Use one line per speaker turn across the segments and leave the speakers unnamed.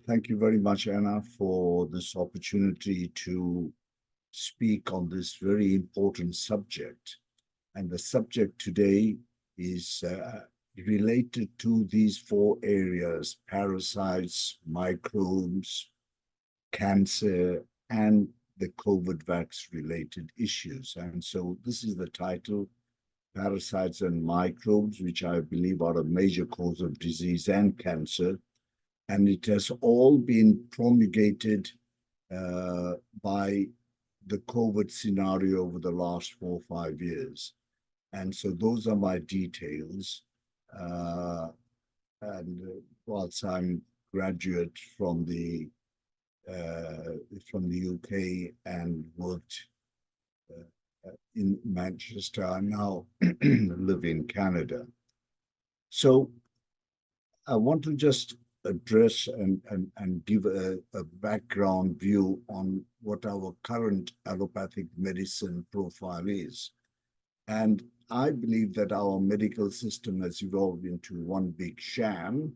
Thank you very much, Anna, for this opportunity to speak on this very important subject. And the subject today is related to these four areas: parasites, microbes, cancer, and the COVID vax related issues. And so this is the title: Parasites and Microbes, which I believe are a major cause of disease and cancer. And it has all been promulgated by the COVID scenario over the last 4 or 5 years. And so those are my details. And whilst I'm graduate from the UK and worked in Manchester, I now live in Canada. So I want to just address and give a background view on what our current allopathic medicine profile is. And I believe that our medical system has evolved into one big sham,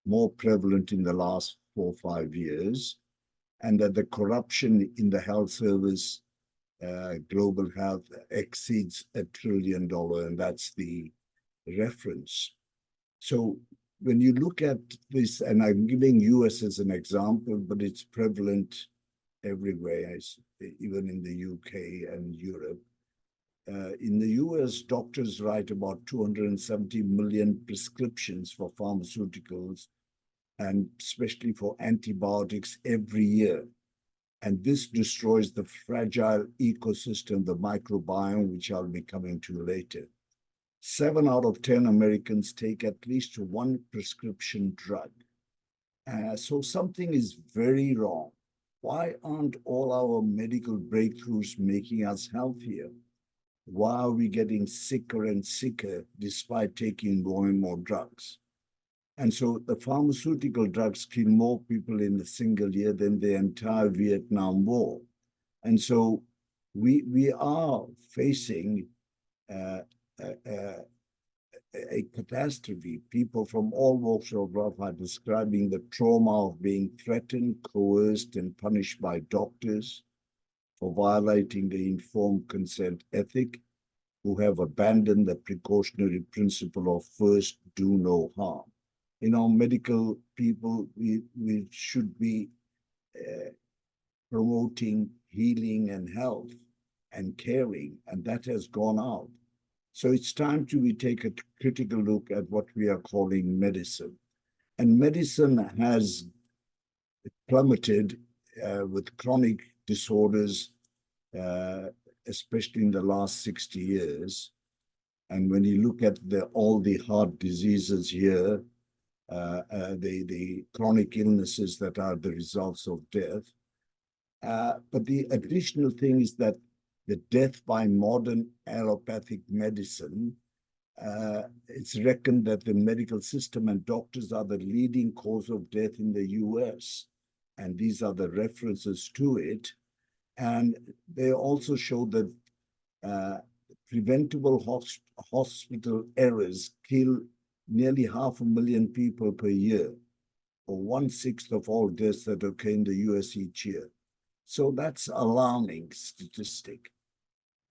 more prevalent in the last 4 or 5 years, and that the corruption in the health service, global health, exceeds $1 trillion, and that's the reference. So when you look at this, and I'm giving US as an example, but it's prevalent everywhere, even in the UK and Europe. In the US, doctors write about 270 million prescriptions for pharmaceuticals, and especially for antibiotics every year. And this destroys the fragile ecosystem, the microbiome, which I'll be coming to later. 7 out of 10 Americans take at least one prescription drug. So something is very wrong. Why aren't all our medical breakthroughs making us healthier? Why are we getting sicker and sicker despite taking more and more drugs? And so the pharmaceutical drugs kill more people in a single year than the entire Vietnam War. And so we are facing a catastrophe. People from all walks of life are describing the trauma of being threatened, coerced, and punished by doctors for violating the informed consent ethic, who have abandoned the precautionary principle of first do no harm. You know, medical people, we should be promoting healing and health and caring, and that has gone out. So it's time we take a critical look at what we are calling medicine. And medicine has plummeted with chronic disorders, especially in the last 60 years. And when you look at all the heart diseases here, the chronic illnesses that are the results of death. But the additional thing is that the death by modern allopathic medicine, it's reckoned that the medical system and doctors are the leading cause of death in the US. And these are the references to it. And they also show that preventable hospital errors kill nearly 500,000 people per year, or 1/6 of all deaths that occur in the US each year. So that's alarming statistic.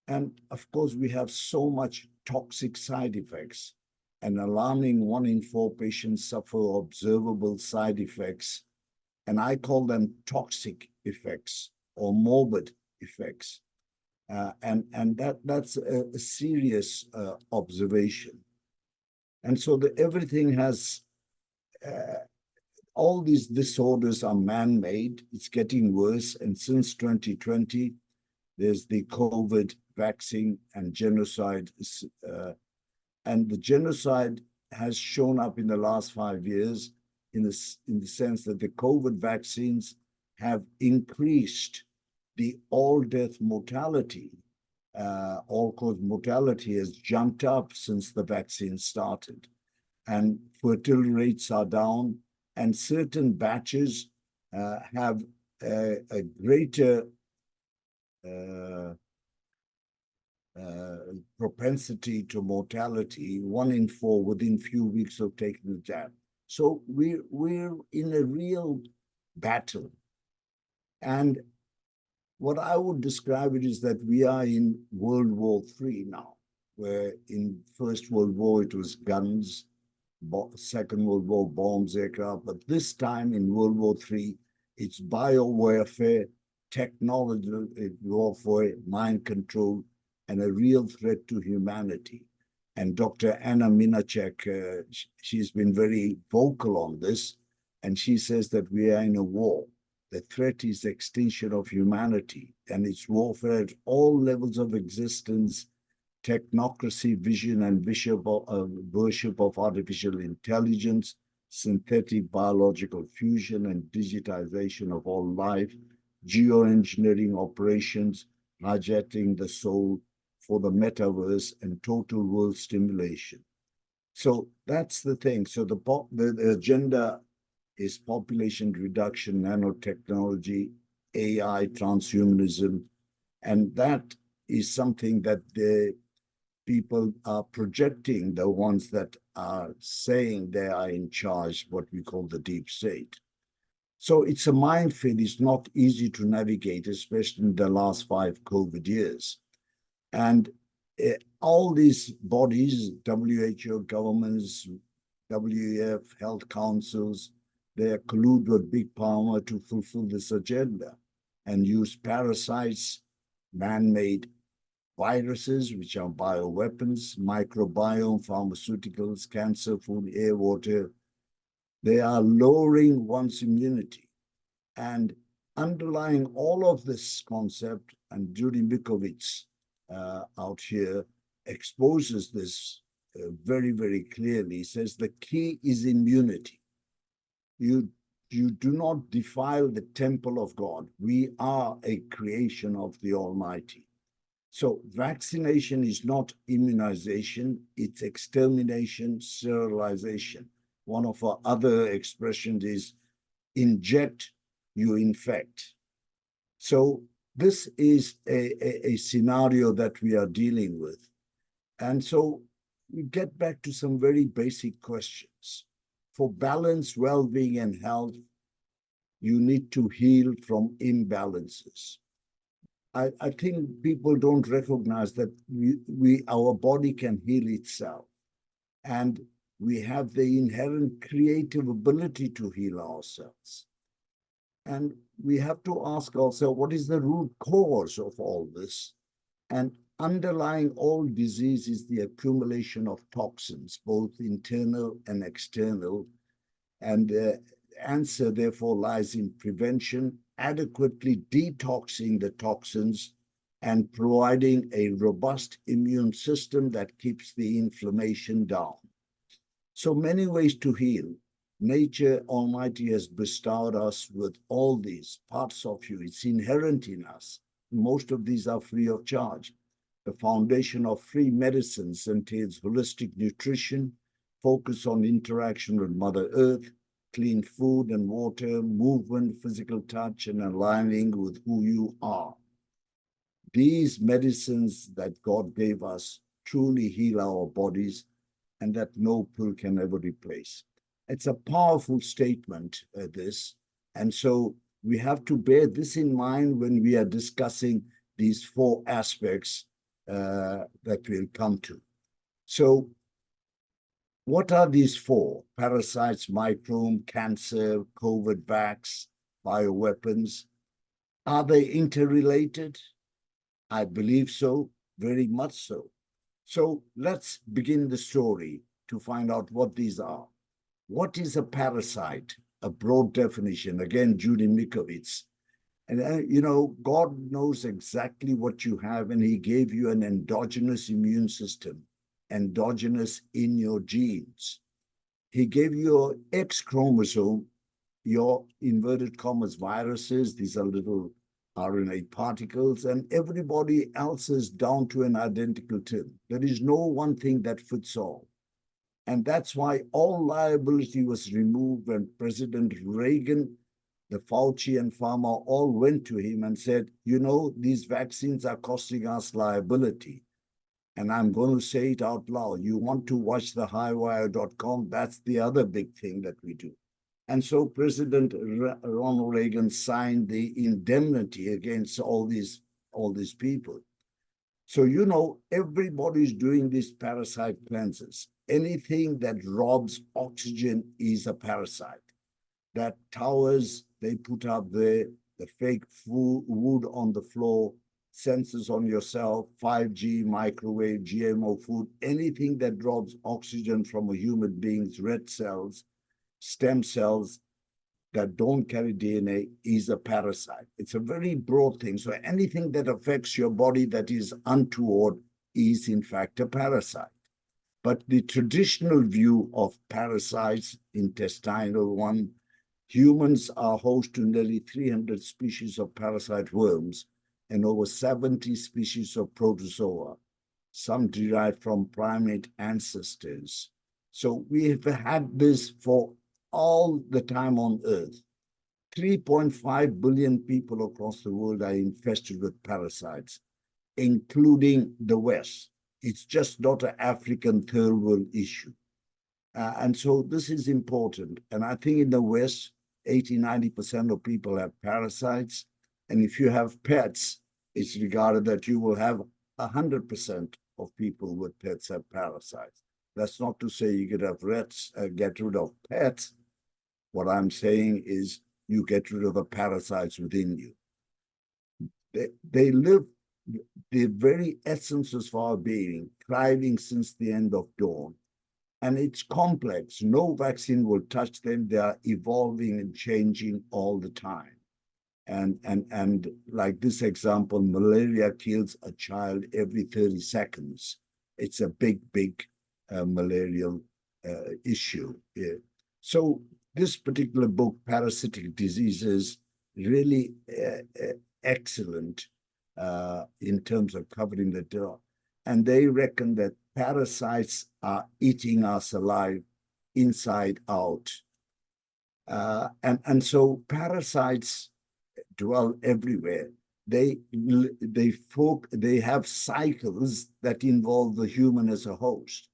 And of course, we have so much toxic side effects. An alarming 1 in 4 patients suffer observable side effects, and I call them toxic effects or morbid effects. And that's a serious observation. And so everything has, all these disorders are man-made. It's getting worse. And since 2020, there's the COVID vaccine and genocide. And the genocide has shown up in the last 5 years in the sense that the COVID vaccines have increased the all-death mortality. All-cause mortality has jumped up since the vaccine started. And fertility rates are down, and certain batches have a greater propensity to mortality, 1 in 4 within few weeks of taking the jab. So we're in a real battle. And what I would describe it is that we are in World War III now, where in First World War it was guns, Second World War bombs, aircraft, but this time in World War III, it's biowarfare, technology warfare, mind control, and a real threat to humanity. And Dr. Anna Minacek, she's been very vocal on this, and she says that we are in a war. The threat is extinction of humanity, and it's warfare at all levels of existence, technocracy, vision, and worship of artificial intelligence, synthetic biological fusion, and digitization of all life, geoengineering operations, hijacking the soul for the metaverse, and total world stimulation. So that's the thing. So the agenda is population reduction, nanotechnology, AI, transhumanism, and that is something that the people are projecting, the ones that are saying they are in charge, what we call the deep state. So it's a minefield. It's not easy to navigate, especially in the last 5 COVID years. And all these bodies, WHO, governments, WEF, health councils, they collude with big pharma to fulfill this agenda and use parasites, man-made viruses, which are bioweapons, microbiome, pharmaceuticals, cancer, food, air, water. They are lowering one's immunity. And underlying all of this concept, and Judy Mikovits out here exposes this very, very clearly, says the key is immunity. You do not defile the temple of God. We are a creation of the Almighty. So vaccination is not immunization, it's extermination, sterilization. One of our other expressions is inject, you infect. So this is a scenario that we are dealing with. And so we get back to some very basic questions. For balance, well-being, and health, you need to heal from imbalances. I think people don't recognize that our body can heal itself. And we have the inherent creative ability to heal ourselves. And we have to ask ourselves, what is the root cause of all this? And underlying all disease is the accumulation of toxins, both internal and external. And the answer, therefore, lies in prevention, adequately detoxing the toxins, and providing a robust immune system that keeps the inflammation down. So many ways to heal. Nature Almighty has bestowed us with all these parts of you. It's inherent in us. Most of these are free of charge. The foundation of free medicines entails holistic nutrition, focus on interaction with Mother Earth, clean food and water, movement, physical touch, and aligning with who you are. These medicines that God gave us truly heal our bodies, and that no pill can ever replace. It's a powerful statement, this. And so we have to bear this in mind when we are discussing these 4 aspects that we'll come to. So what are these 4? Parasites, microbes, cancer, COVID vax, bioweapons. Are they interrelated? I believe so, very much so. So let's begin the story to find out what these are. What is a parasite? A broad definition. Again, Judy Mikovits. And God knows exactly what you have, and he gave you an endogenous immune system, endogenous in your genes. He gave you your X chromosome, your inverted commas viruses. These are little RNA particles, and everybody else is down to an identical tin. There is no one thing that fits all. And that's why all liability was removed when President Reagan, the Fauci and Pharma all went to him and said, these vaccines are costing us liability. And I'm going to say it out loud. You want to watch the highwire.com? That's the other big thing that we do. And so President Ronald Reagan signed the indemnity against all these people. So, you know, everybody's doing these parasite cleanses. Anything that robs oxygen is a parasite. That towers they put up there, the fake wood on the floor, sensors on yourself, 5G, microwave, GMO food, anything that robs oxygen from a human being's red cells, stem cells that don't carry DNA is a parasite. It's a very broad thing. So anything that affects your body that is untoward is in fact a parasite. But the traditional view of parasites, intestinal one, humans are host to nearly 300 species of parasite worms and over 70 species of protozoa, some derived from primate ancestors. So we have had this for all the time on Earth. 3.5 billion people across the world are infested with parasites, including the West. It's just not an African third world issue. And so this is important. And I think in the West, 80–90% of people have parasites. And if you have pets, it's regarded that you will have 100% of people with pets have parasites. That's not to say you could have get rid of pets. What I'm saying is you get rid of the parasites within you. They live the very essence of our being, thriving since the end of dawn. And it's complex. No vaccine will touch them. They are evolving and changing all the time. And like this example, malaria kills a child every 30 seconds. It's a big malarial issue. Yeah. So this particular book, Parasitic Diseases, really excellent in terms of covering the detail. And they reckon that parasites are eating us alive inside out. And so parasites dwell everywhere. They have cycles that involve the human as a host.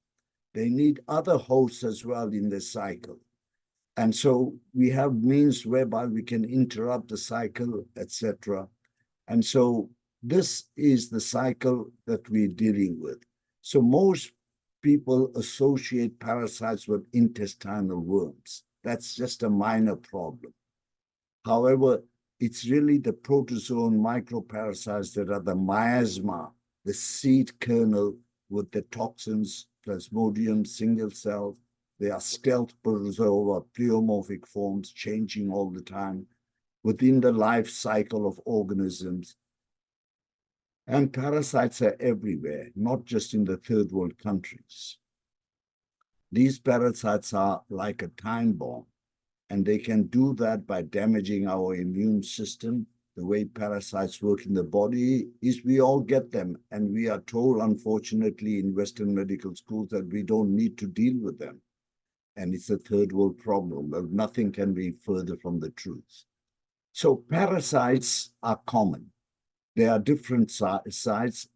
They need other hosts as well in the cycle. And so we have means whereby we can interrupt the cycle, etc. And so this is the cycle that we're dealing with. So most people associate parasites with intestinal worms. That's just a minor problem. However, it's really the protozoan microparasites that are the miasma, the seed kernel with the toxins, plasmodium, single cell. They are stealth protozoa, pleomorphic forms, changing all the time within the life cycle of organisms. And parasites are everywhere, not just in the third world countries. These parasites are like a time bomb, and they can do that by damaging our immune system. The way parasites work in the body is we all get them, and we are told, unfortunately, in Western medical schools that we don't need to deal with them. And it's a third world problem. Well, nothing can be further from the truth. So parasites are common. There are different sites.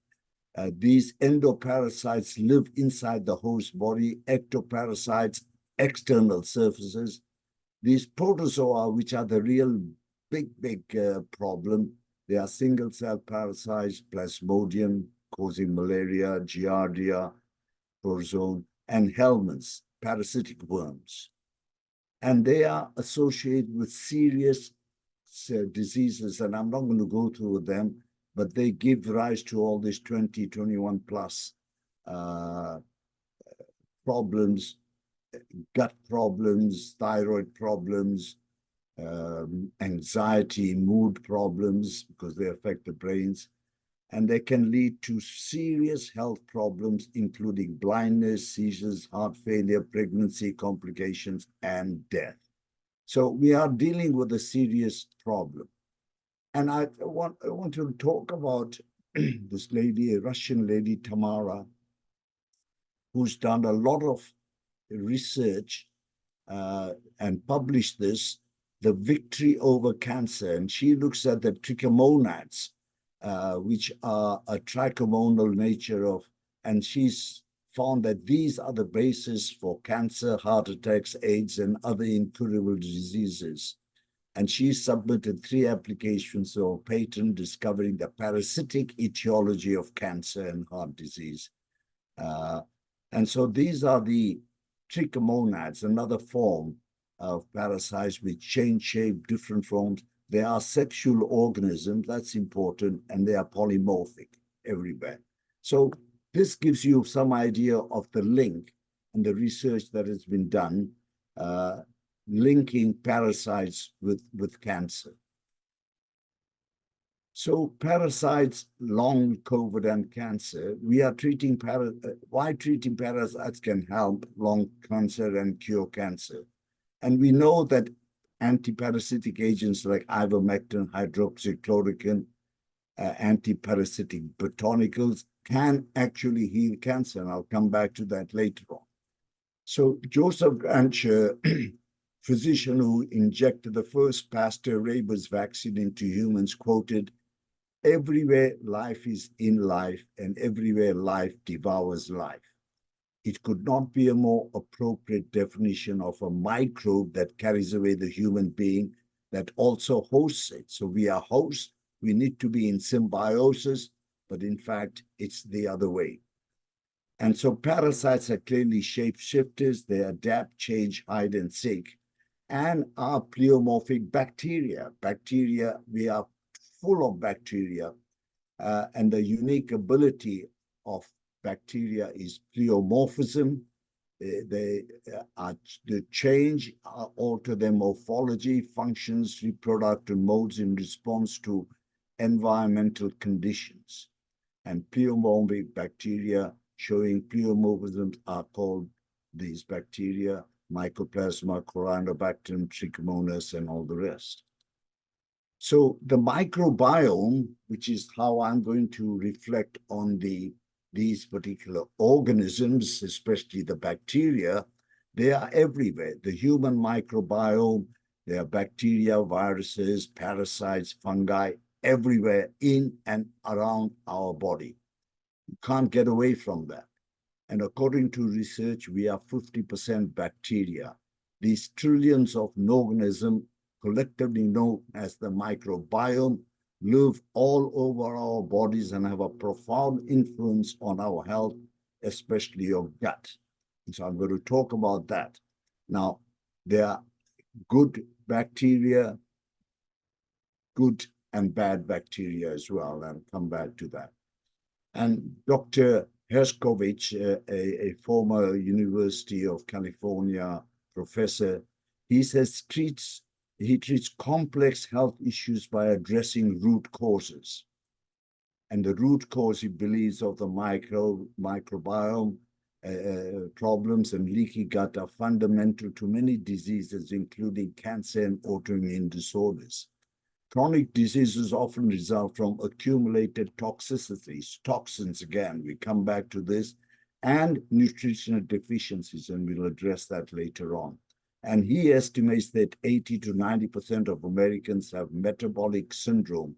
These endoparasites live inside the host body, ectoparasites, external surfaces. These protozoa, which are the real big problem, they are single cell parasites, plasmodium, causing malaria, giardia, protozoan, and helminths, parasitic worms. And they are associated with serious diseases, and I'm not going to go through them, but they give rise to all these 20, 21 plus problems, gut problems, thyroid problems, anxiety, mood problems, because they affect the brains. And they can lead to serious health problems, including blindness, seizures, heart failure, pregnancy complications, and death. So we are dealing with a serious problem. And I want to talk about this lady, a Russian lady, Tamara, who's done a lot of research and published this, The Victory Over Cancer. And she looks at the trichomonads, which are a trichomonal nature of, and she's found that these are the basis for cancer, heart attacks, AIDS, and other incurable diseases. And she submitted 3 applications for a patent discovering the parasitic etiology of cancer and heart disease. And so these are the trichomonads, another form of parasites which change shape, different forms. They are sexual organisms, that's important, and they are polymorphic everywhere. So this gives you some idea of the link and the research that has been done linking parasites with cancer. So parasites, long COVID and cancer, we are treating why treating parasites can help long cancer and cure cancer. And we know that antiparasitic agents like ivermectin, hydroxychloroquine, antiparasitic botanicals can actually heal cancer. And I'll come back to that later on. So Joseph Grancher, physician who injected the first Pasteur rabies vaccine into humans, quoted, "Everywhere life is in life, and everywhere life devours life." It could not be a more appropriate definition of a microbe that carries away the human being that also hosts it. So we are hosts, we need to be in symbiosis, but in fact, it's the other way. And so parasites are clearly shapeshifters. They adapt, change, hide, and seek, and are pleomorphic bacteria. Bacteria, we are full of bacteria, and the unique ability of bacteria is pleomorphism. They change, alter their morphology, functions, reproductive modes in response to environmental conditions. And pleomorphic bacteria showing pleomorphisms are called these bacteria, Mycoplasma, Corynebacterium, Trichomonas, and all the rest. So the microbiome, which is how I'm going to reflect on these particular organisms, especially the bacteria, they are everywhere. The human microbiome, there are bacteria, viruses, parasites, fungi, everywhere in and around our body. You can't get away from that. And according to research, we are 50% bacteria. These trillions of organisms, collectively known as the microbiome, live all over our bodies and have a profound influence on our health, especially your gut. And so I'm going to talk about that. Now, there are good bacteria, good and bad bacteria as well, and come back to that. And Dr. Herskovich, a former University of California professor, he says he treats complex health issues by addressing root causes. And the root cause, he believes, of the microbiome problems and leaky gut are fundamental to many diseases, including cancer and autoimmune disorders. Chronic diseases often result from accumulated toxicities, toxins again, we come back to this, and nutritional deficiencies, and we'll address that later on. And he estimates that 80 to 90% of Americans have metabolic syndrome,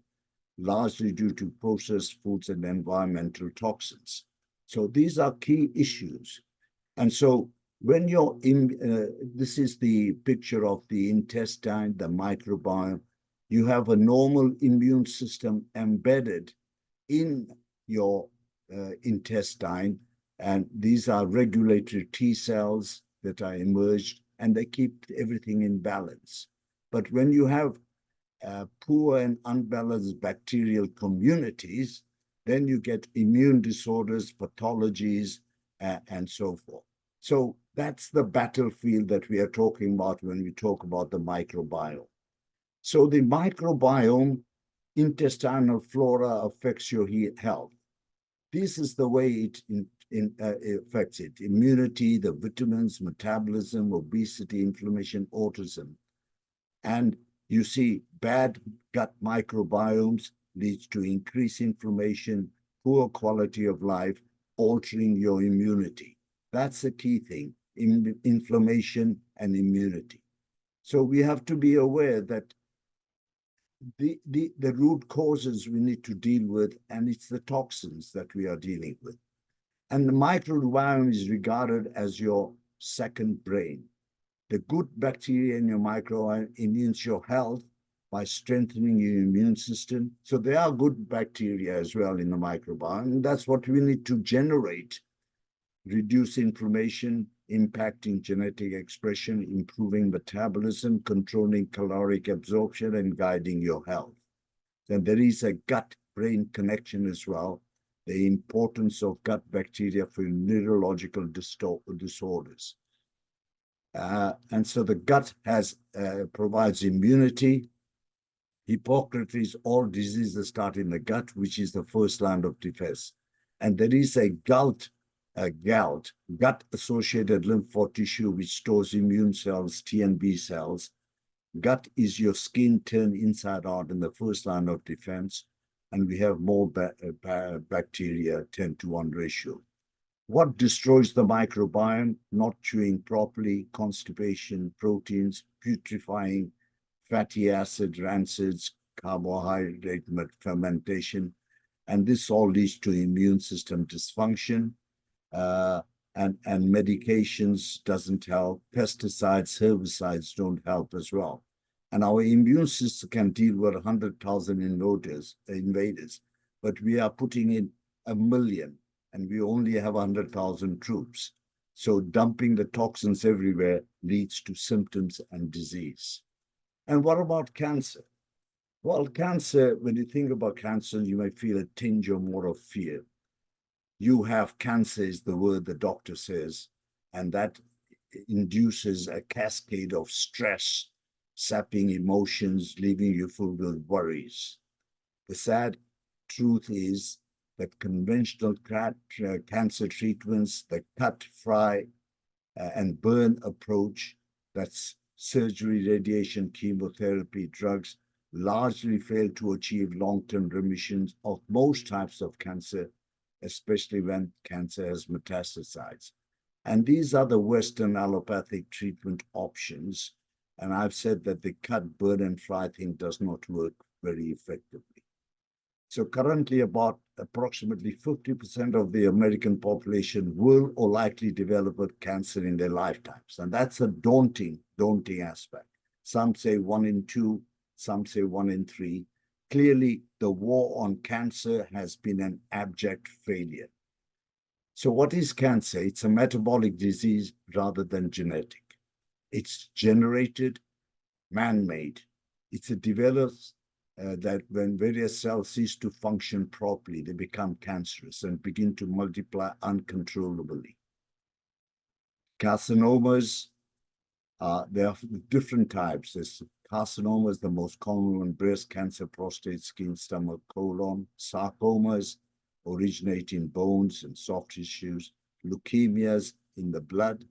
largely due to processed foods and environmental toxins. So these are key issues. And so when you're in, this is the picture of the intestine, the microbiome. You have a normal immune system embedded in your intestine, and these are regulatory T cells that are emerged, and they keep everything in balance. But when you have poor and unbalanced bacterial communities, then you get immune disorders, pathologies, and so forth. So that's the battlefield that we are talking about when we talk about the microbiome. So the microbiome, intestinal flora affects your health. This is the way it affects it: immunity, the vitamins, metabolism, obesity, inflammation, autism. And you see bad gut microbiomes leads to increased inflammation, poor quality of life, altering your immunity. That's the key thing, inflammation and immunity. So we have to be aware that the root causes we need to deal with, and it's the toxins that we are dealing with. And the microbiome is regarded as your second brain. The good bacteria in your microbiome enhance your health by strengthening your immune system. So there are good bacteria as well in the microbiome. And that's what we need to generate. Reduce inflammation, impacting genetic expression, improving metabolism, controlling caloric absorption, and guiding your health. Then there is a gut-brain connection as well, the importance of gut bacteria for neurological disorders. And so the gut provides immunity. Hippocrates, all diseases start in the gut, which is the first line of defense. And there is a gut-associated lymphoid tissue, which stores immune cells, T and B cells. Gut is your skin turned inside out in the first line of defense, and we have more bacteria, 10-to-1 ratio. What destroys the microbiome? Not chewing properly, constipation, proteins, putrefying, fatty acid, rancids, carbohydrate fermentation, and this all leads to immune system dysfunction. And medications doesn't help. Pesticides, herbicides don't help as well. And our immune system can deal with 100,000 invaders, but we are putting in 1 million, and we only have 100,000 troops. So dumping the toxins everywhere leads to symptoms and disease. And what about cancer? Well, cancer, when you think about cancer, you may feel a tinge or more of fear. You have cancer is the word the doctor says, and that induces a cascade of stress, sapping emotions, leaving you full with worries. The sad truth is that conventional cancer treatments, the cut, fry, and burn approach, that's surgery, radiation, chemotherapy, drugs, largely fail to achieve long-term remissions of most types of cancer, especially when cancer has metastasized. And these are the Western allopathic treatment options. And I've said that the cut, burn, and fry thing does not work very effectively. So currently approximately 50% of the American population will or likely develop cancer in their lifetimes. And that's a daunting aspect. Some say 1 in 2, some say 1 in 3. Clearly, the war on cancer has been an abject failure. So what is cancer? It's a metabolic disease rather than genetic. It's generated, man-made. It's a develops that when various cells cease to function properly, they become cancerous and begin to multiply uncontrollably. Carcinomas, there are different types. There's carcinoma is the most common one: breast cancer, prostate, skin, stomach, colon. Sarcomas originate in bones and soft tissues. Leukemias in the blood.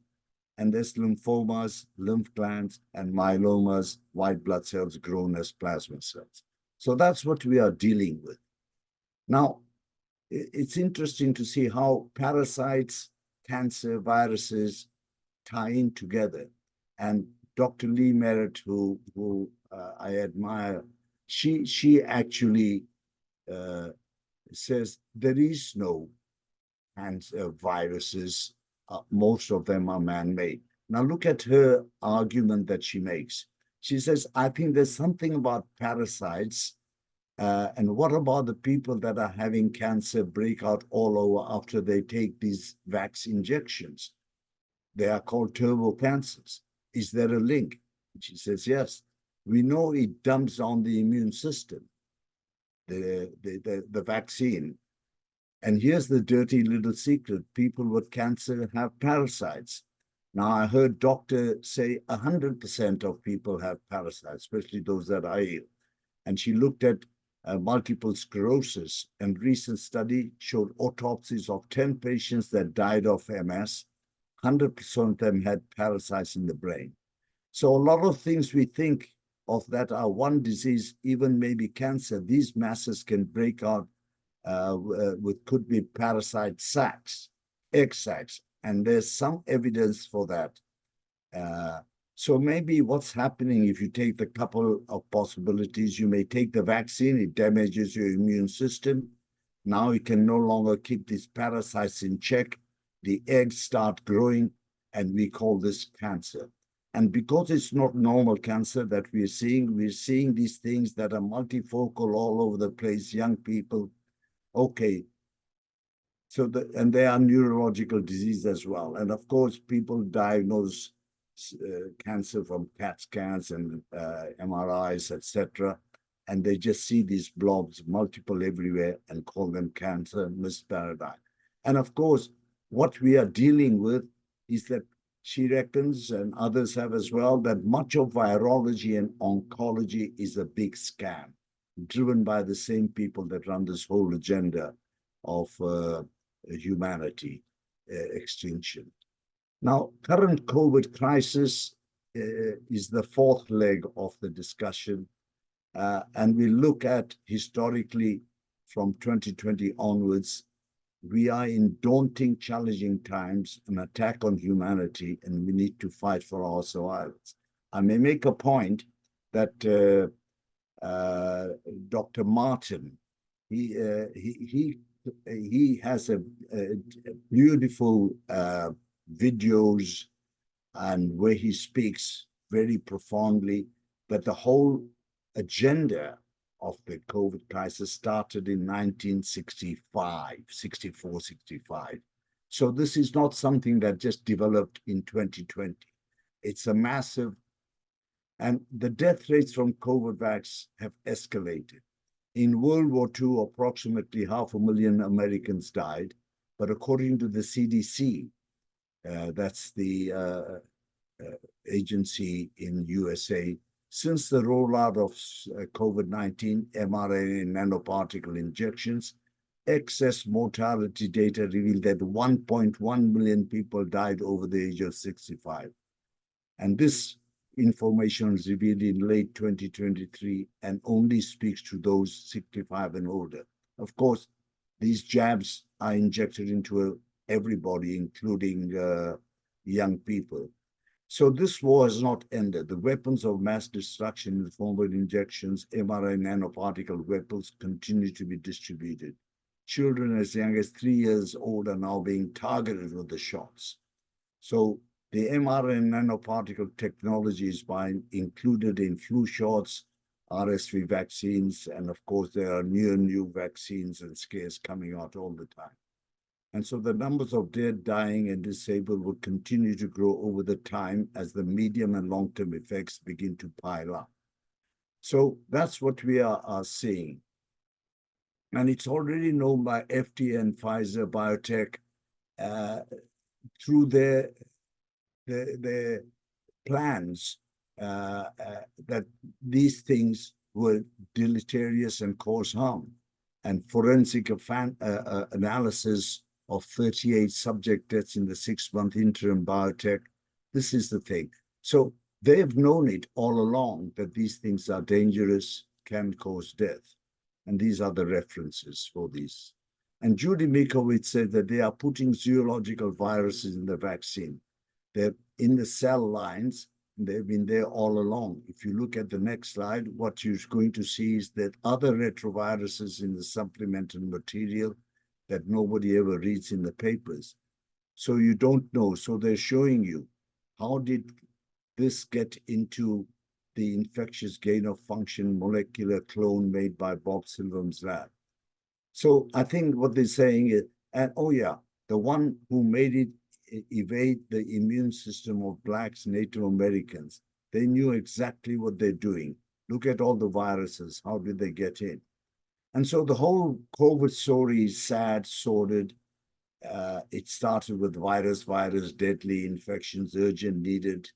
And there's lymphomas, lymph glands, and myelomas, white blood cells grown as plasma cells. So that's what we are dealing with. Now, it's interesting to see how parasites, cancer, viruses tie in together. And Dr. Lee Merritt, who I admire, she actually says there is no viruses. Most of them are man-made. Now look at her argument that she makes. She says, I think there's something about parasites. And what about the people that are having cancer break out all over after they take these vax injections? They are called turbo cancers. Is there a link? She says, yes. We know it dumps on the immune system, the vaccine. And here's the dirty little secret. People with cancer have parasites. Now, I heard doctors say 100% of people have parasites, especially those that are ill. And she looked at multiple sclerosis, and recent study showed autopsies of 10 patients that died of MS. 100% of them had parasites in the brain. So a lot of things we think of that are one disease, even maybe cancer, these masses can break out with could be parasite sacs, egg sacs, and there's some evidence for that. So maybe what's happening, if you take the couple of possibilities, you may take the vaccine, it damages your immune system. Now you can no longer keep these parasites in check. The eggs start growing, and we call this cancer. And because it's not normal cancer that we're seeing these things that are multifocal all over the place, young people. Okay, so and they are neurological disease as well. And of course, people diagnose cancer from CAT scans and MRIs, etc. And they just see these blobs multiple everywhere and call them cancer, misparadigm. And of course, what we are dealing with is that she reckons, and others have as well, that much of virology and oncology is a big scam, driven by the same people that run this whole agenda of humanity extinction. Now, current COVID crisis is the fourth leg of the discussion. And we look at historically from 2020 onwards, we are in daunting, challenging times, an attack on humanity, and we need to fight for our survival. I may make a point that Dr. Martin, he has a beautiful videos and where he speaks very profoundly that the whole agenda of the COVID crisis started in 1965, 64, 65. So this is not something that just developed in 2020. It's a massive, and the death rates from COVID vaccines have escalated. In World War II, approximately 500,000 Americans died, but according to the CDC, that's the agency in USA, since the rollout of COVID-19 mRNA nanoparticle injections, excess mortality data revealed that 1.1 million people died over the age of 65. And this information was revealed in late 2023 and only speaks to those 65 and older. Of course, these jabs are injected into everybody, including young people. So this war has not ended. The weapons of mass destruction in the form of injections, mRNA nanoparticle weapons continue to be distributed. Children as young as 3 years old are now being targeted with the shots. So the mRNA nanoparticle technology is being included in flu shots, RSV vaccines, and of course there are new vaccines and scares coming out all the time. And so the numbers of dead, dying, and disabled will continue to grow over the time as the medium and long-term effects begin to pile up. So that's what we are seeing. And it's already known by FDA and Pfizer Biotech through their plans that these things were deleterious and cause harm. And forensic analysis of 38 subject deaths in the 6-month interim biotech. This is the thing. So they've known it all along that these things are dangerous, can cause death. And these are the references for these. And Judy Mikovits said that they are putting zoological viruses in the vaccine. They're in the cell lines, and they've been there all along. If you look at the next slide, what you're going to see is that other retroviruses in the supplemental material that nobody ever reads in the papers. So you don't know. So they're showing you, how did this get into the infectious gain of function molecular clone made by Bob Silverman's lab? So I think what they're saying is, and oh yeah, the one who made it evade the immune system of Blacks, Native Americans, they knew exactly what they're doing. Look at all the viruses. How did they get in? And so the whole COVID story is sad, sordid. It started with virus, deadly infections, urgent, needed.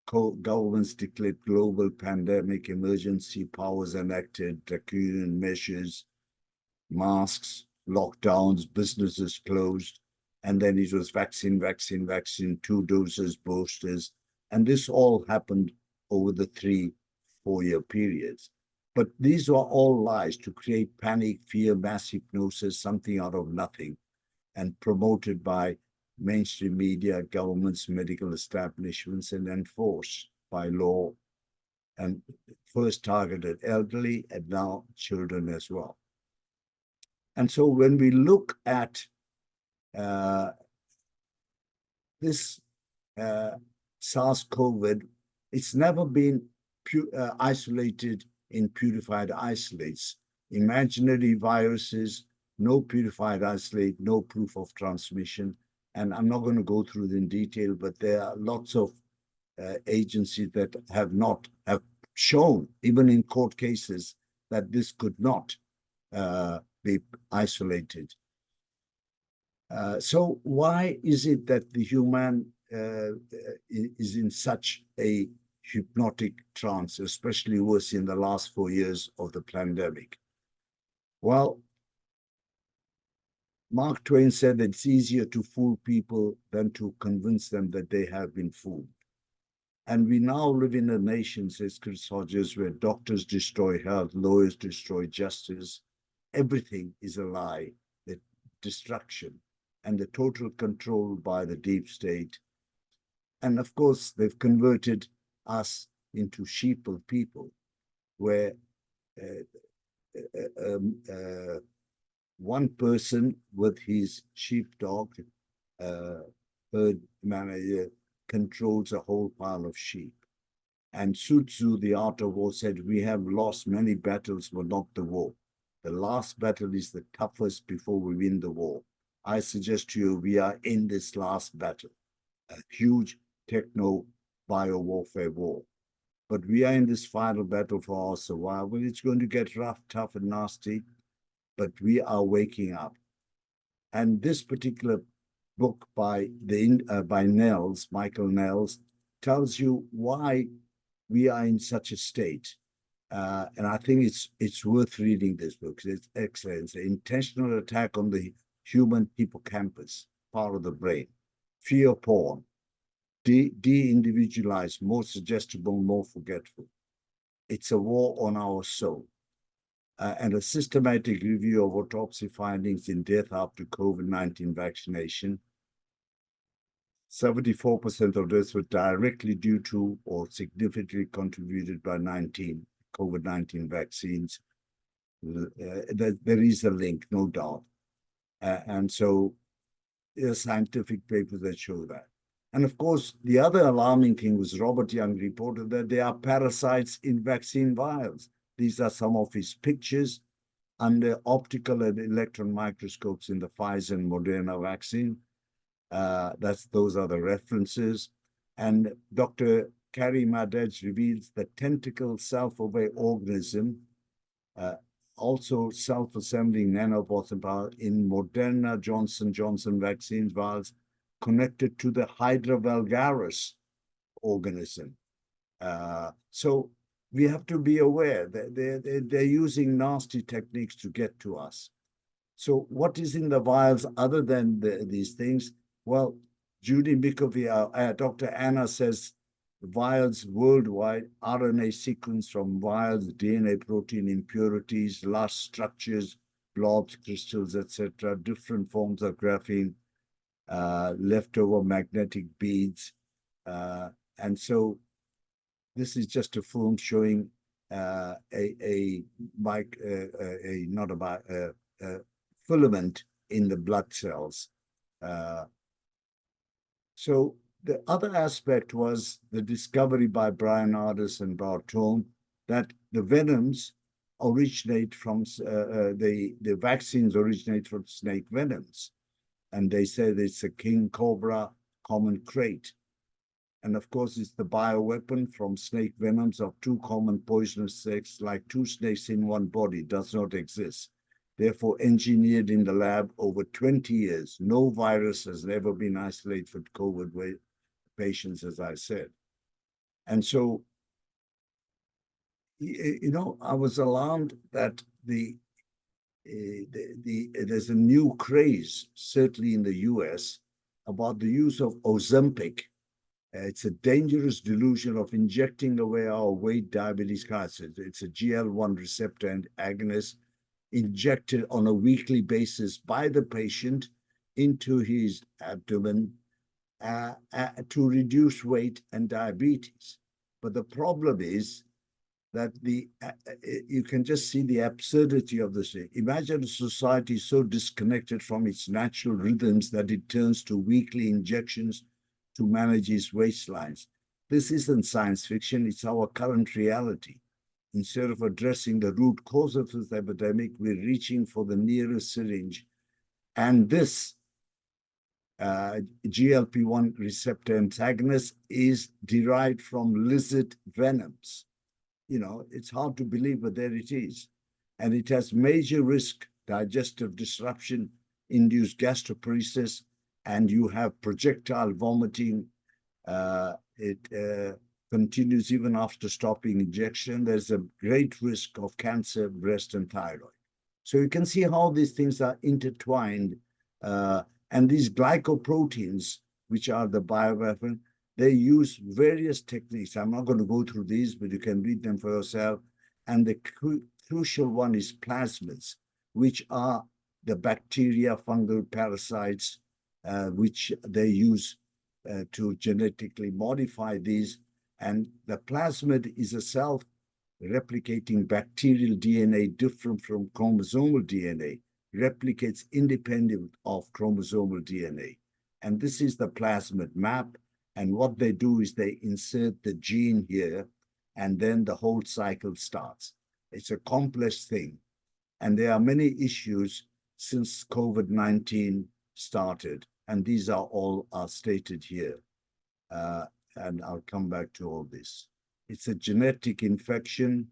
Governments declared global pandemic emergency, powers enacted draconian measures, masks, lockdowns, businesses closed. And then it was vaccine, 2 doses, boosters. And this all happened over the 3-4 year periods. But these were all lies to create panic, fear, mass hypnosis, something out of nothing, and promoted by mainstream media, governments, medical establishments, and enforced by law, and first targeted elderly and now children as well. And so when we look at this SARS-CoV, it's never been isolated in purified isolates. Imaginary viruses, no purified isolate, no proof of transmission. And I'm not going to go through it in detail, but there are lots of agencies that have shown, even in court cases, that this could not be isolated. So why is it that the human is in such a hypnotic trance, especially worse in the last 4 years of the pandemic? Well, Mark Twain said that it's easier to fool people than to convince them that they have been fooled. And we now live in a nation, says Chris Hodges, where doctors destroy health, lawyers destroy justice. Everything is a lie, the destruction and the total control by the deep state. And of course, they've converted us into sheeple people, where one person with his sheepdog, herd manager, controls a whole pile of sheep. And Sun Tzu, the art of war, said, we have lost many battles, but not the war. The last battle is the toughest before we win the war. I suggest to you, we are in this last battle, a huge techno-bio-warfare war. But we are in this final battle for our survival. It's going to get rough, tough, and nasty, but we are waking up. And this particular book by Nels, Michael Nels, tells you why we are in such a state. And I think it's worth reading this book. It's excellent. It's an intentional attack on the human hippocampus, part of the brain. Fear porn, de-individualized, more suggestible, more forgetful. It's a war on our soul. And a systematic review of autopsy findings in death after COVID-19 vaccination. 74% of deaths were directly due to or significantly contributed by COVID-19 vaccines. There is a link, no doubt. And so there are scientific papers that show that. And of course, the other alarming thing was Robert Young reported that there are parasites in vaccine vials. These are some of his pictures under optical and electron microscopes in the Pfizer and Moderna vaccine. Those are the references. And Dr. Carrie Madej reveals the tentacle self-aware organism, also self-assembling nanobots in Moderna Johnson Johnson vaccines vials connected to the Hydra vulgaris organism. So we have to be aware that they're using nasty techniques to get to us. So what is in the vials other than these things? Well, Judy Mikovi, Dr. Anna says vials worldwide, RNA sequence from vials, DNA protein impurities, large structures, blobs, crystals, etc., different forms of graphene, leftover magnetic beads. And so this is just a film showing a filament in the blood cells. So the other aspect was the discovery by Brian Ardis and Bartone that the venoms originate from, the vaccines originate from snake venoms. And they said it's a king cobra common crate. And of course, it's the bioweapon from snake venoms of two common poisonous snakes, like two snakes in one body, does not exist. Therefore, engineered in the lab over 20 years. No virus has ever been isolated for COVID patients, as I said. And so, I was alarmed that there's a new craze, certainly in the US, about the use of Ozempic. It's a dangerous delusion of injecting away our weight diabetes crisis. It's a GL1 receptor and agonist injected on a weekly basis by the patient into his abdomen to reduce weight and diabetes. But the problem is that you can just see the absurdity of this thing. Imagine a society so disconnected from its natural rhythms that it turns to weekly injections to manage its waistlines. This isn't science fiction, it's our current reality. Instead of addressing the root cause of this epidemic, we're reaching for the nearest syringe. And this GLP-1 receptor antagonist is derived from lizard venoms. You know, it's hard to believe, but there it is. And it has major risk, digestive disruption, induced gastroparesis, and you have projectile vomiting. It continues even after stopping injection. There's a great risk of cancer, breast, and thyroid. So you can see how these things are intertwined. And these glycoproteins, which are the bioweapon, they use various techniques. I'm not going to go through these, but you can read them for yourself. And the crucial one is plasmids, which are the bacteria, fungal parasites, which they use to genetically modify these. And the plasmid is a self-replicating bacterial DNA different from chromosomal DNA, replicates independent of chromosomal DNA. And this is the plasmid map. And what they do is they insert the gene here, and then the whole cycle starts. It's a complex thing. And there are many issues since COVID-19 started. And these are all stated here. And I'll come back to all this. It's a genetic infection.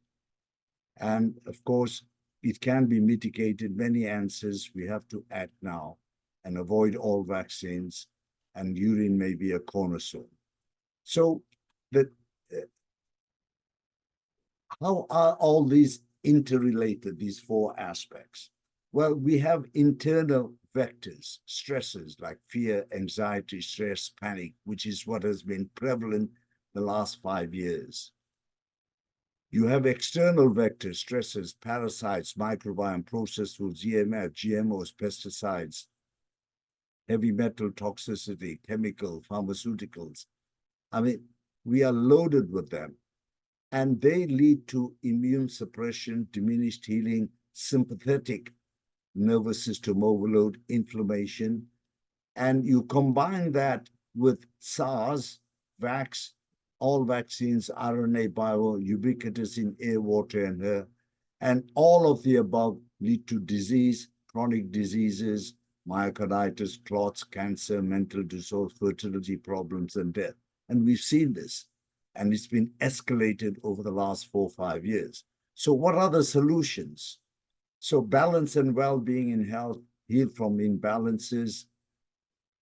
And of course, it can be mitigated. Many answers we have to act now and avoid all vaccines, and urine may be a cornerstone. So how are all these interrelated, these four aspects? Well, we have internal vectors, stresses like fear, anxiety, stress, panic, which is what has been prevalent the last 5 years. You have external vectors, stresses, parasites, microbiome, processed foods, EMF, GMOs, pesticides, heavy metal toxicity, chemical, pharmaceuticals. I mean, we are loaded with them. And they lead to immune suppression, diminished healing, sympathetic nervous system overload, inflammation. And you combine that with SARS, vax, all vaccines, RNA, bio, ubiquitous in air, water, and air. And all of the above lead to disease, chronic diseases, myocarditis, clots, cancer, mental disorders, fertility problems, and death. And we've seen this. And it's been escalated over the last 4 or 5 years. So what are the solutions? So balance and well-being in health, heal from imbalances.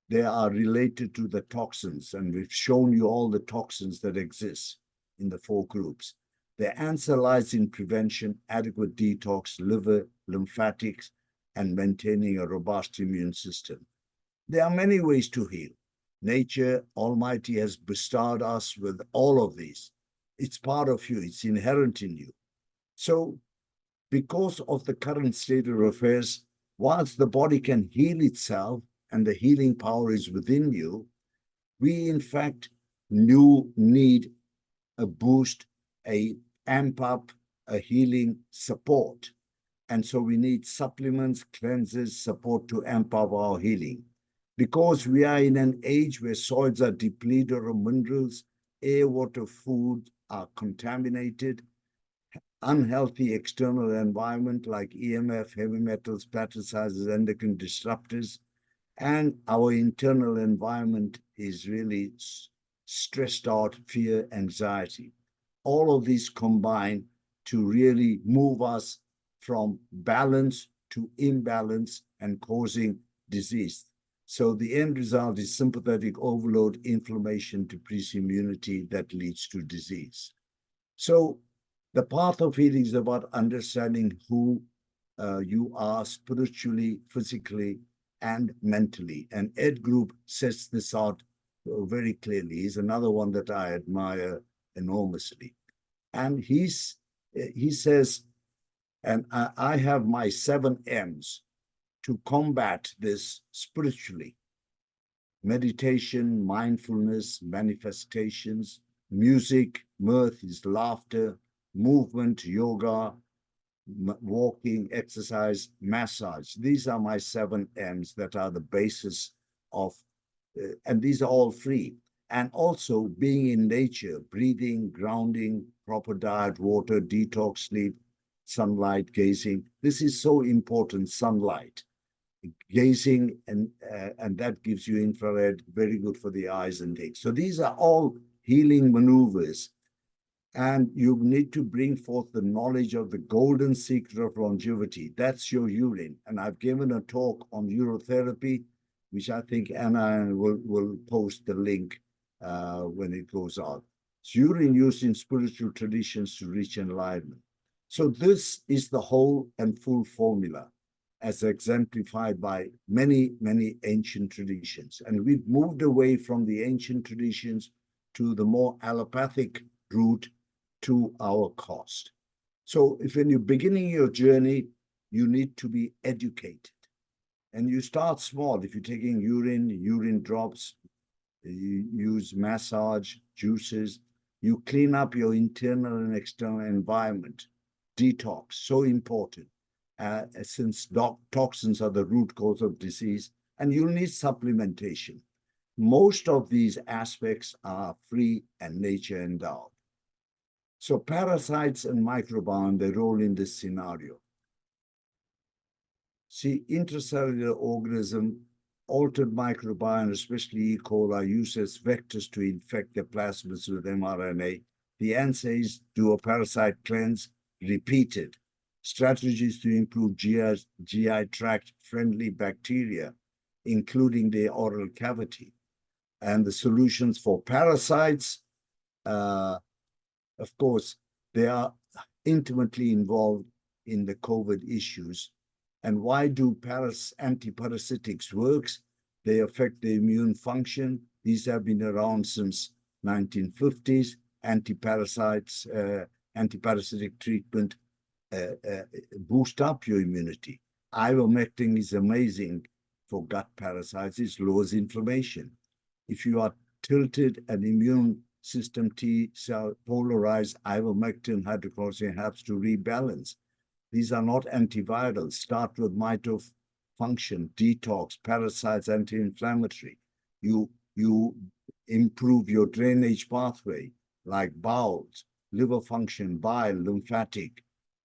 They are related to the toxins, and we've shown you all the toxins that exist in the 4 groups. The answer lies in prevention, adequate detox, liver, lymphatics, and maintaining a robust immune system. There are many ways to heal. Nature Almighty has bestowed us with all of these. It's part of you, it's inherent in you. So, because of the current state of affairs, whilst the body can heal itself and the healing power is within you, we in fact need a boost, a amp up, a healing support. And so we need supplements, cleanses, support to amp up our healing. Because we are in an age where soils are depleted of minerals, air, water, food are contaminated, unhealthy external environment like EMF, heavy metals, plasticizers, endocrine disruptors, and our internal environment is really stressed out, fear, anxiety. All of these combine to really move us from balance to imbalance and causing disease. So the end result is sympathetic overload, inflammation, decreased immunity that leads to disease. So the path of healing is about understanding who you are spiritually, physically, and mentally. And Ed Group sets this out very clearly. He's another one that I admire enormously. And he says, and I have my 7 M's to combat this spiritually. Meditation, mindfulness, manifestations, music, mirth is laughter, movement, yoga, walking, exercise, massage. These are my 7 M's that are the basis of, and these are all free. And also being in nature, breathing, grounding, proper diet, water, detox, sleep, sunlight, gazing. This is so important, sunlight. Gazing, and that gives you infrared, very good for the eyes and things. So these are all healing maneuvers, and you need to bring forth the knowledge of the golden secret of longevity. That's your urine. And I've given a talk on urotherapy, which I think Anna will post the link when it goes out. It's urine used in spiritual traditions to reach enlightenment. So this is the whole and full formula, as exemplified by many, many ancient traditions. And we've moved away from the ancient traditions to the more allopathic route to our cost. So if when you're beginning your journey, you need to be educated. And you start small. If you're taking urine drops, you use massage, juices, you clean up your internal and external environment. Detox, so important. Since toxins are the root cause of disease, and you'll need supplementation. Most of these aspects are free and nature endowed. So parasites and microbiome, they role in this scenario. See, intracellular organism, altered microbiome, especially E. coli, are used as vectors to infect the plasmids with mRNA. The answer is do a parasite cleanse, repeated. Strategies to improve GI tract friendly bacteria, including the oral cavity. And the solutions for parasites, of course, they are intimately involved in the COVID issues. And why do antiparasitics works? They affect the immune function. These have been around since 1950s. Antiparasitic treatment boost up your immunity. Ivermectin is amazing for gut parasites. It lowers inflammation. If you are tilted and immune system T cell polarized, ivermectin, hydrochloroquine helps to rebalance. These are not antivirals. Start with mitofunction, detox, parasites, anti-inflammatory. You improve your drainage pathway, like bowels, liver function, bile, lymphatic,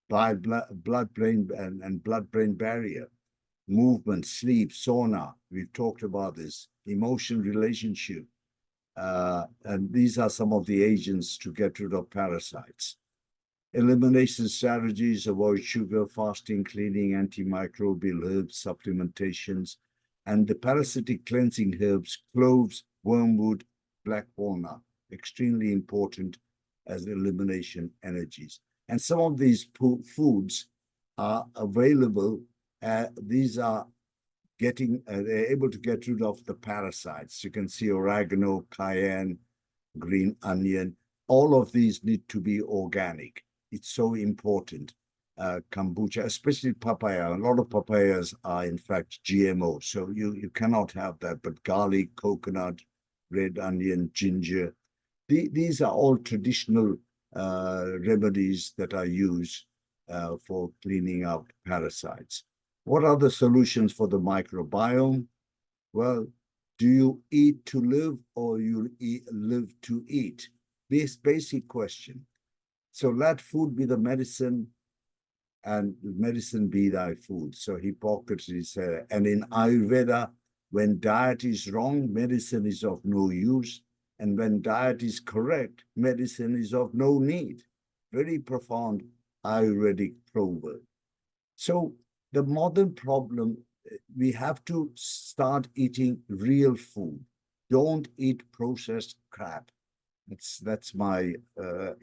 blood-brain and blood-brain barrier, movement, sleep, sauna. We've talked about this. Emotion, relationship. And these are some of the agents to get rid of parasites. Elimination strategies: avoid sugar, fasting, cleaning, antimicrobial herbs, supplementations, and the parasitic cleansing herbs, cloves, wormwood, black walnut, extremely important as elimination energies. And some of these foods are available. These are they're able to get rid of the parasites. You can see oregano, cayenne, green onion. All of these need to be organic. It's so important. Kombucha, especially papaya. A lot of papayas are in fact GMO, so you cannot have that. But garlic, coconut, red onion, ginger, these are all traditional remedies that are used for cleaning out parasites. What are the solutions for the microbiome? Well, do you eat to live, or you live to eat? This basic question. So let food be the medicine, and medicine be thy food. So Hippocrates said, and in Ayurveda, when diet is wrong, medicine is of no use. And when diet is correct, medicine is of no need. Very profound Ayurvedic proverb. So the modern problem, we have to start eating real food. Don't eat processed crap. That's my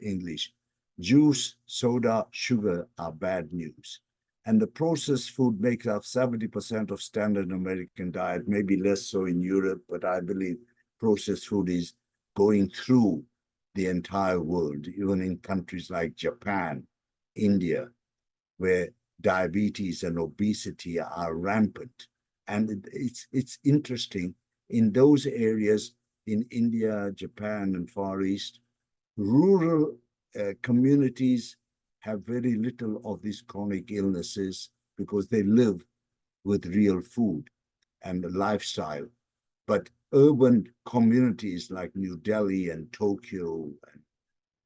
English. Juice, soda, sugar are bad news. And the processed food makes up 70% of standard American diet, maybe less so in Europe, but I believe processed food is going through the entire world, even in countries like Japan, India, where diabetes and obesity are rampant. And it's interesting, in those areas in India, Japan, and Far East, rural communities have very little of these chronic illnesses because they live with real food and lifestyle. But urban communities like New Delhi and Tokyo and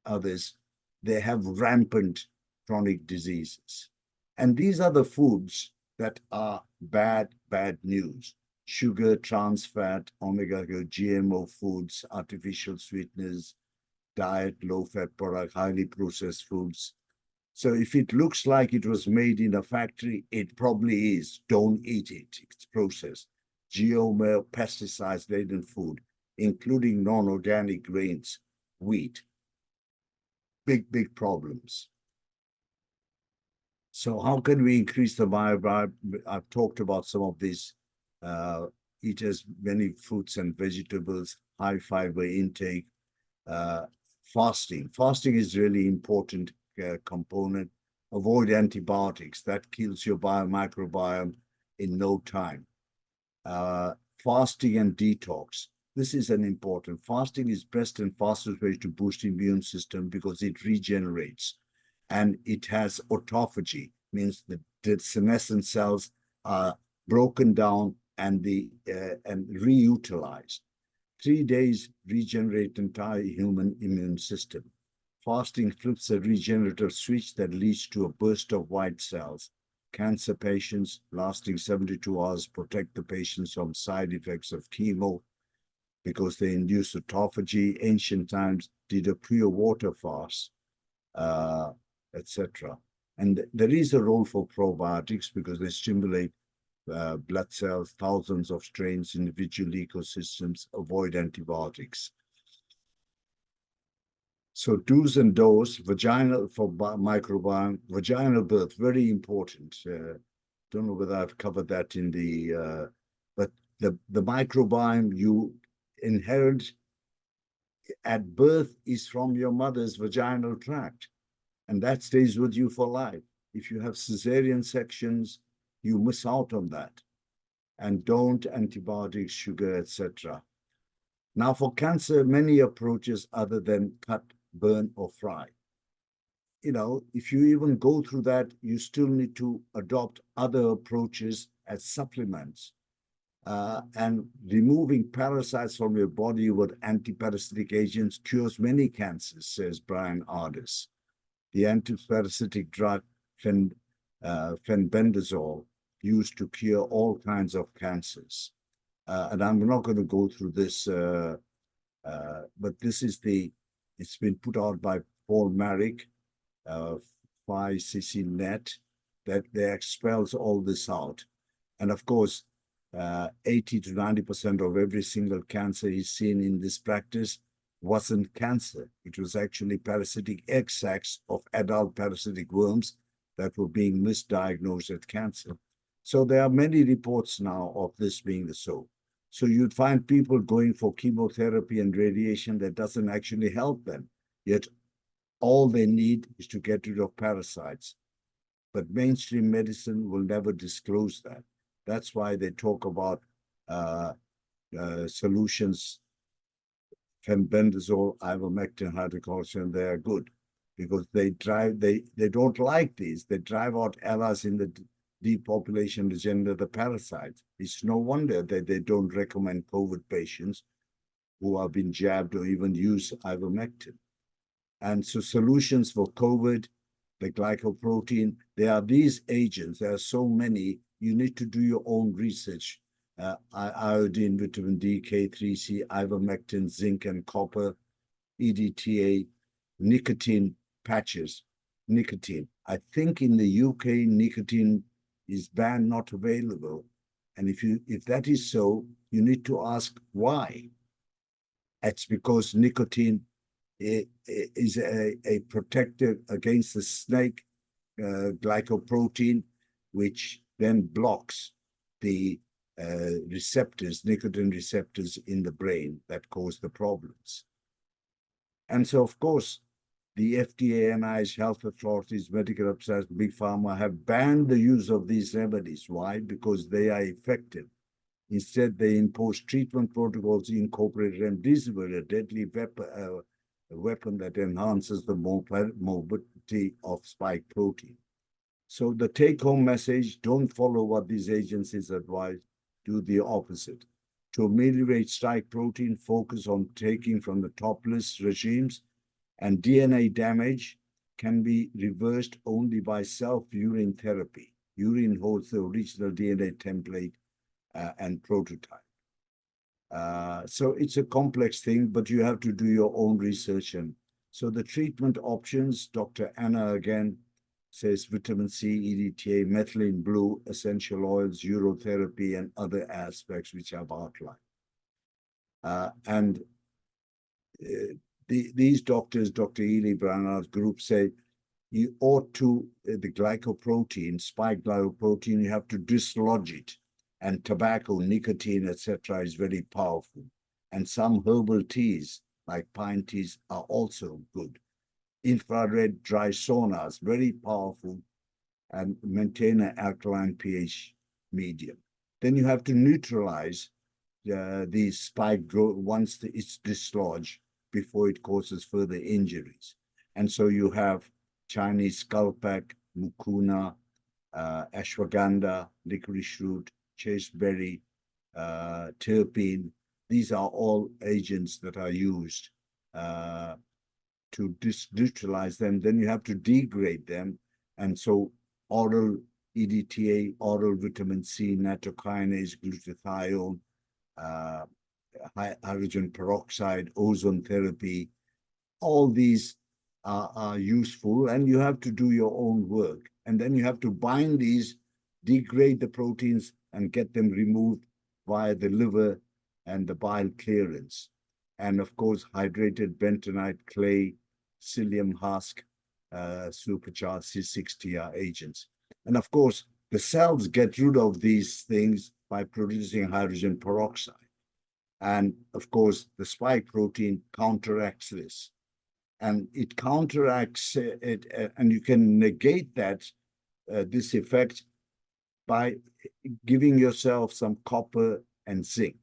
others, they have rampant chronic diseases. And these are the foods that are bad news. Sugar, trans fat, omega, GMO foods, artificial sweeteners, diet, low-fat product, highly processed foods. So if it looks like it was made in a factory, it probably is. Don't eat it. It's processed. GMO, pesticides-laden food, including non-organic grains, wheat. Big problems. So how can we increase the microbiome? I've talked about some of these. Eat as many fruits and vegetables, high fiber intake, fasting. Fasting is really important component. Avoid antibiotics. That kills your microbiome in no time. Fasting and detox. This is an important. Fasting is best and fastest way to boost immune system because it regenerates. And it has autophagy, means the senescent cells are broken down and reutilized. 3 days regenerate entire human immune system. Fasting flips a regenerative switch that leads to a burst of white cells. Cancer patients lasting 72 hours protect the patients from side effects of chemo because they induce autophagy. Ancient times did a pure water fast, etc. And there is a role for probiotics because they stimulate blood cells, thousands of strains, individual ecosystems, avoid antibiotics. So do's and don'ts, vaginal for microbiome, vaginal birth, very important. Don't know whether I've covered that in the, but the microbiome you inherit at birth is from your mother's vaginal tract, and that stays with you for life. If you have cesarean sections, you miss out on that. And don't antibiotics, sugar, etc. Now for cancer, many approaches other than cut, burn, or fry. You know, if you even go through that, you still need to adopt other approaches as supplements. And removing parasites from your body with anti-parasitic agents cures many cancers, says Brian Ardis. The anti-parasitic drug fenbendazole used to cure all kinds of cancers. And I'm not going to go through this, but this is it's been put out by Paul Marrick, 5cc net, that they expels all this out. And of course, 80 to 90% of every single cancer he's seen in this practice wasn't cancer. It was actually parasitic egg sacs of adult parasitic worms that were being misdiagnosed as cancer. So there are many reports now of this being the so. So you'd find people going for chemotherapy and radiation that doesn't actually help them. Yet all they need is to get rid of parasites. But mainstream medicine will never disclose that. That's why they talk about solutions, fenbendazole, ivermectin, hydrocortisone. They are good because they don't like these. They drive out allies in the depopulation agenda, the parasites. It's no wonder that they don't recommend COVID patients who have been jabbed or even use ivermectin. And so solutions for COVID, the glycoprotein, there are these agents. There are so many. You need to do your own research. Iodine, vitamin D, K3C, ivermectin, zinc, and copper, EDTA, nicotine patches, nicotine. I think in the UK, nicotine is banned, not available. And if that is so, you need to ask why. It's because nicotine is a protector against the snake glycoprotein, which then blocks the receptors, nicotine receptors in the brain that cause the problems. And so, of course, the FDA, NIH, health authorities, medical representatives, big pharma have banned the use of these remedies. Why? Because they are effective. Instead, they impose treatment protocols incorporated remdesivir, a deadly a weapon that enhances the mobility of spike protein. So the take-home message, don't follow what these agencies advise, do the opposite. To ameliorate spike protein, focus on taking from the top list regimes, and DNA damage can be reversed only by self-urine therapy. Urine holds the original DNA template and prototype. So it's a complex thing, but you have to do your own research. And so the treatment options, Dr. Anna again says vitamin C, EDTA, methylene blue, essential oils, urotherapy, and other aspects which I've outlined. And these doctors, Dr. Ely Branard's group, say you ought to, the glycoprotein, spike glycoprotein, you have to dislodge it. And tobacco, nicotine, etc., is very powerful. And some herbal teas, like pine teas, are also good. Infrared dry saunas, very powerful, and maintain an alkaline pH medium. Then you have to neutralize the spike growth once it's dislodged before it causes further injuries. And so you have Chinese skulpak, mucuna, ashwagandha, licorice root, chasteberry, terpene. These are all agents that are used to neutralize them. Then you have to degrade them. And so oral EDTA, oral vitamin C, nattokinase, glutathione, hydrogen peroxide, ozone therapy, all these are useful, and you have to do your own work. And then you have to bind these, degrade the proteins, and get them removed via the liver and the bile clearance. And of course, hydrated bentonite, clay, psyllium husk, supercharged C6TR agents. And of course, the cells get rid of these things by producing hydrogen peroxide. And of course, the spike protein counteracts this. And it counteracts it, and you can negate that, this effect, by giving yourself some copper and zinc.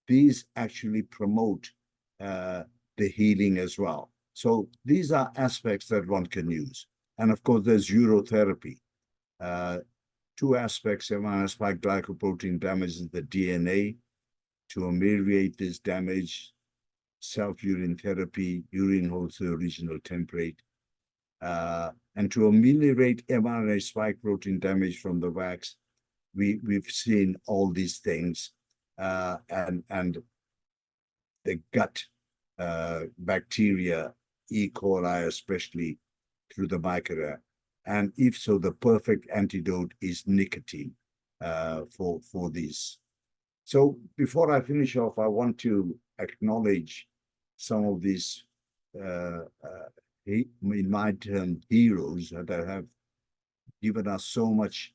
These actually promote the healing as well. So these are aspects that one can use. And of course, there's urotherapy. Two aspects: mRNA spike glycoprotein damages the DNA. To ameliorate this damage, self-urine therapy, urine holds the original template. And to ameliorate mRNA spike protein damage from the wax, we've seen all these things, and the gut bacteria, E. coli especially, through the microbiome. And if so, the perfect antidote is nicotine for these. So before I finish off, I want to acknowledge some of these, in my term, heroes that have given us so much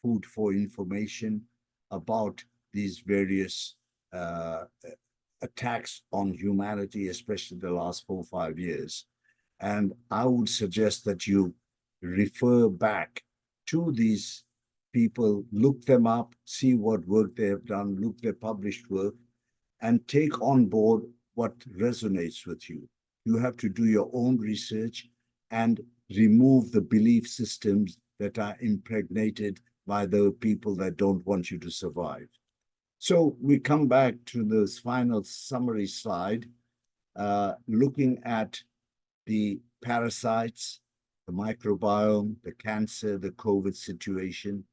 food for information about these various attacks on humanity, especially the last 4 or 5 years. And I would suggest that you refer back to these people, look them up, see what work they have done, look their published work, and take on board what resonates with you. You have to do your own research and remove the belief systems that are impregnated by the people that don't want you to survive. So we come back to this final summary slide, looking at the parasites, the microbiome, the cancer, the COVID situation.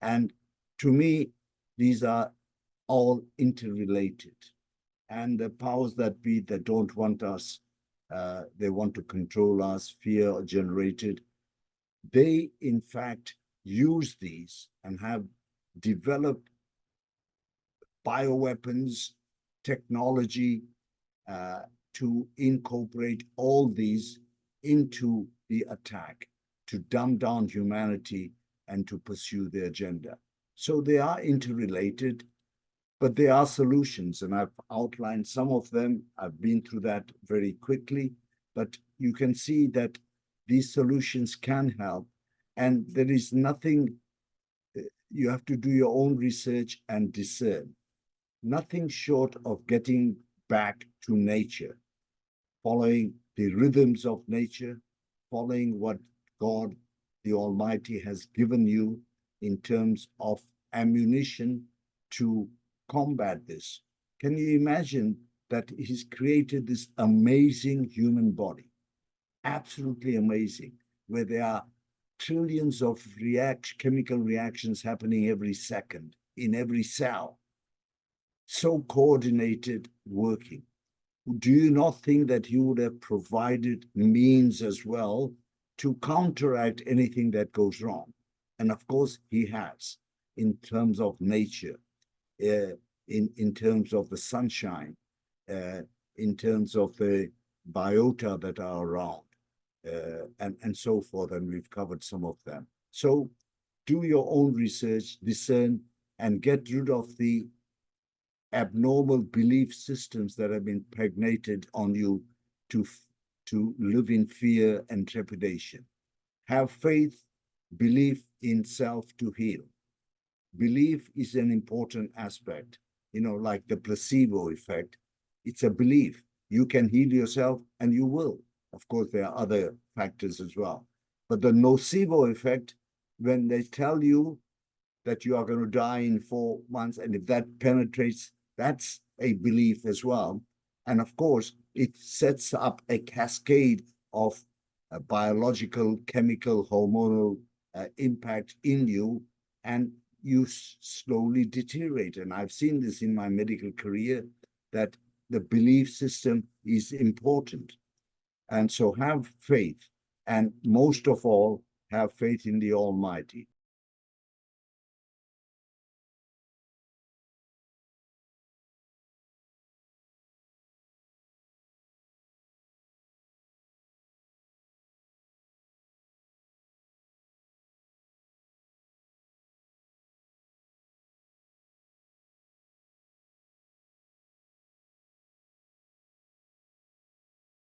And to me, these are all interrelated. And the powers that be that don't want us, they want to control us, fear generated, they in fact use these and have developed bioweapons, technology, to incorporate all these into the attack, to dumb down humanity and to pursue their agenda. So they are interrelated, but there are solutions, and I've outlined some of them. I've been through that very quickly, but you can see that these solutions can help, and there is nothing, you have to do your own research and discern. Nothing short of getting back to nature, following the rhythms of nature, following what God, the Almighty, has given you in terms of ammunition to combat this. Can you imagine that He's created this amazing human body, absolutely amazing, where there are trillions of chemical reactions happening every second in every cell, so coordinated working? Do you not think that He would have provided means as well to counteract anything that goes wrong? And of course, He has, in terms of nature, in terms of the sunshine, in terms of the biota that are around, and so forth. And we've covered some of them. So do your own research, discern, and get rid of the abnormal belief systems that have been impregnated on you to live in fear and trepidation. Have faith, belief in self to heal. Belief is an important aspect, like the placebo effect. It's a belief. You can heal yourself and you will. Of course, there are other factors as well. But the nocebo effect, when they tell you that you are going to die in 4 months, and if that penetrates, that's a belief as well. And of course, it sets up a cascade of biological, chemical, hormonal impact in you, and you slowly deteriorate. And I've seen this in my medical career, that the belief system is important. And so have faith, and most of all, have faith in the Almighty.